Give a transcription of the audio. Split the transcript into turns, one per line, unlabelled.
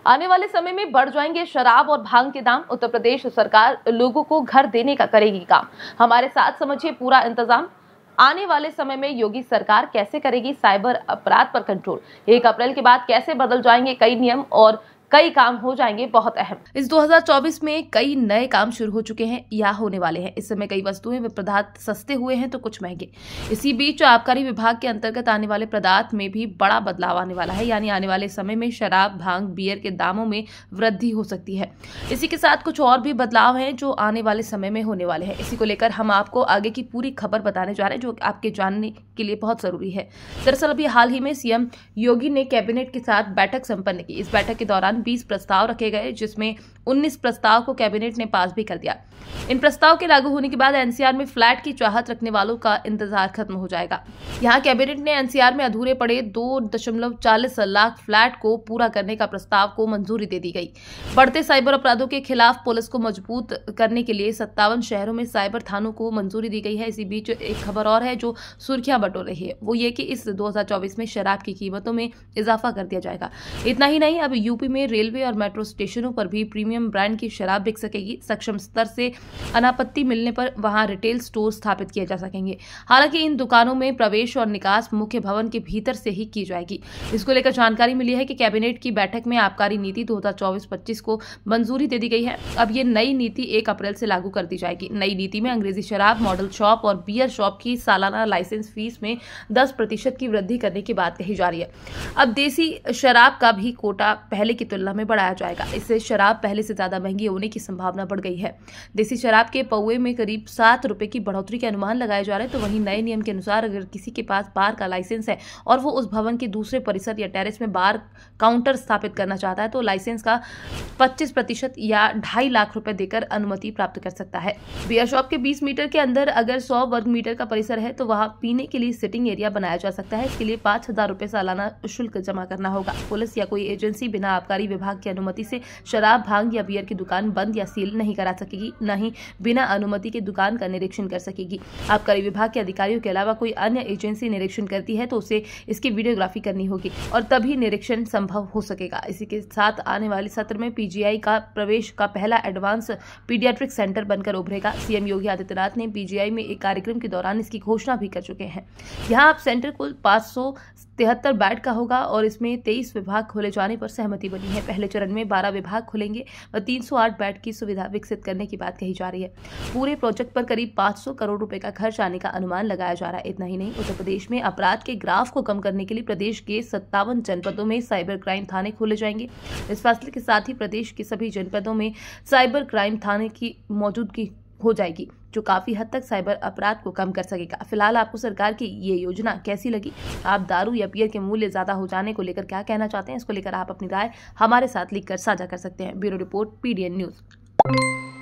आने वाले समय में बढ़ जाएंगे शराब और भांग के दाम। उत्तर प्रदेश सरकार लोगों को घर देने का करेगी काम। हमारे साथ समझिए पूरा इंतजाम। आने वाले समय में योगी सरकार कैसे करेगी साइबर अपराध पर कंट्रोल। 1 अप्रैल के बाद कैसे बदल जाएंगे कई नियम और कई काम हो जाएंगे बहुत अहम। इस 2024 में कई नए काम शुरू हो चुके हैं या होने वाले हैं। इस समय कई वस्तुएं व पदार्थ सस्ते हुए हैं तो कुछ महंगे। इसी बीच आबकारी विभाग के अंतर्गत आने वाले पदार्थ में भी बड़ा बदलाव आने वाला है, यानी आने वाले समय में शराब, भांग, बियर के दामों में वृद्धि हो सकती है। इसी के साथ कुछ और भी बदलाव हैं जो आने वाले समय में होने वाले हैं। इसी को लेकर हम आपको आगे की पूरी खबर बताने जा रहे हैं जो आपके जानने के लिए बहुत जरूरी है। दरअसल अभी हाल ही में सीएम योगी ने कैबिनेट के साथ बैठक संपन्न की। इस बैठक के दौरान 20 प्रस्ताव रखे गए, जिसमें 19 प्रस्ताव को कैबिनेट ने पास भी कर दिया। इन प्रस्ताव के लागू होने के बाद एनसीआर में फ्लैट की चाहत रखने वालों का इंतजार खत्म हो जाएगा। यहां कैबिनेट ने एनसीआर में अधूरे पड़े 2.40 लाख फ्लैट को पूरा करने का प्रस्ताव को मंजूरी दे दी गई। बढ़ते साइबर अपराधों के खिलाफ पुलिस को मजबूत करने के लिए 57 शहरों में साइबर थानों को मंजूरी दी गई है। इसी बीच एक खबर और है जो सुर्खियां बटोर रही है, वो ये कि इस 2024 में शराब की कीमतों में इजाफा कर दिया जाएगा। इतना ही नहीं, अब यूपी में रेलवे और मेट्रो स्टेशनों पर भी प्रीमियम ब्रांड की शराब बिक सकेगी। सक्षम स्तर से अनापत्ति मिलने पर वहां रिटेल स्टोर स्थापित किए जा सकेंगे। हालांकि इन दुकानों में प्रवेश और निकास मुख्य भवन के भीतर से ही की जाएगी। इसको लेकर जानकारी मिली है कि कैबिनेट की बैठक में आबकारी नीति 2024-25 को मंजूरी दे दी गई है। अब ये नई नीति 1 अप्रैल से लागू कर दी जाएगी। नई नीति में अंग्रेजी शराब, मॉडल शॉप और बियर शॉप की सालाना लाइसेंस फीस में 10% की वृद्धि करने की बात कही जा रही है। अब देसी शराब का भी कोटा पहले की तुलना में बढ़ाया जाएगा। इससे शराब पहले से ज्यादा महंगी होने की संभावना बढ़ गई है। देसी शराब के पौवे में करीब 7 रुपए की बढ़ोतरी के अनुमान लगाए जा रहे हैं। तो वहीं नए नियम के अनुसार अगर किसी के पास बार का लाइसेंस है और वो उस भवन के दूसरे परिसर या टेरेस में बार काउंटर स्थापित करना चाहता है तो लाइसेंस का 25% या 2.5 लाख रुपए देकर अनुमति प्राप्त कर सकता है। बियर शॉप के 20 मीटर के अंदर अगर 100 वर्ग मीटर का परिसर है तो वहां पीने के लिए सिटिंग एरिया बनाया जा सकता है। इसके लिए 5,000 रुपए सालाना शुल्क जमा करना होगा। पुलिस या कोई एजेंसी बिना आबकारी विभाग की अनुमति से शराब, भांग या बियर की दुकान बंद या सील नहीं करा सकेगी, न ही बिना अनुमति के दुकान का निरीक्षण कर सकेगी। आबकारी विभाग के अधिकारियों के अलावा कोई अन्य एजेंसी निरीक्षण करती है तो उसे इसकी वीडियोग्राफी करनी होगी और तभी निरीक्षण संभव हो सकेगा। इसी के साथ आने वाले सत्र में पीजीआई का प्रवेश का पहला एडवांस पीडियाट्रिक सेंटर बनकर उभरेगा। सीएम योगी आदित्यनाथ ने पीजीआई में एक कार्यक्रम के दौरान इसकी घोषणा भी कर चुके हैं। यहाँ अब सेंटर कुल 573 बेड का होगा और इसमें 23 विभाग खोले जाने पर सहमति बनी है। पहले चरण में 12 विभाग खुलेंगे व 308 बेड की सुविधा विकसित करने की बात कही जा रही है। पूरे प्रोजेक्ट पर करीब 500 करोड़ रुपए का खर्च आने का अनुमान लगाया जा रहा है। इतना ही नहीं, उत्तर प्रदेश में अपराध के ग्राफ को कम करने के लिए प्रदेश के 57 जनपदों में साइबर क्राइम थाने खोले जाएंगे। इस फैसले के साथ ही प्रदेश के सभी जनपदों में साइबर क्राइम थाने की मौजूदगी हो जाएगी, जो काफी हद तक साइबर अपराध को कम कर सकेगा। फिलहाल आपको सरकार की ये योजना कैसी लगी? आप दारू या बियर के मूल्य ज्यादा हो जाने को लेकर क्या कहना चाहते हैं? इसको लेकर आप अपनी राय हमारे साथ लिखकर साझा कर सकते हैं। Bureau report, PDN news.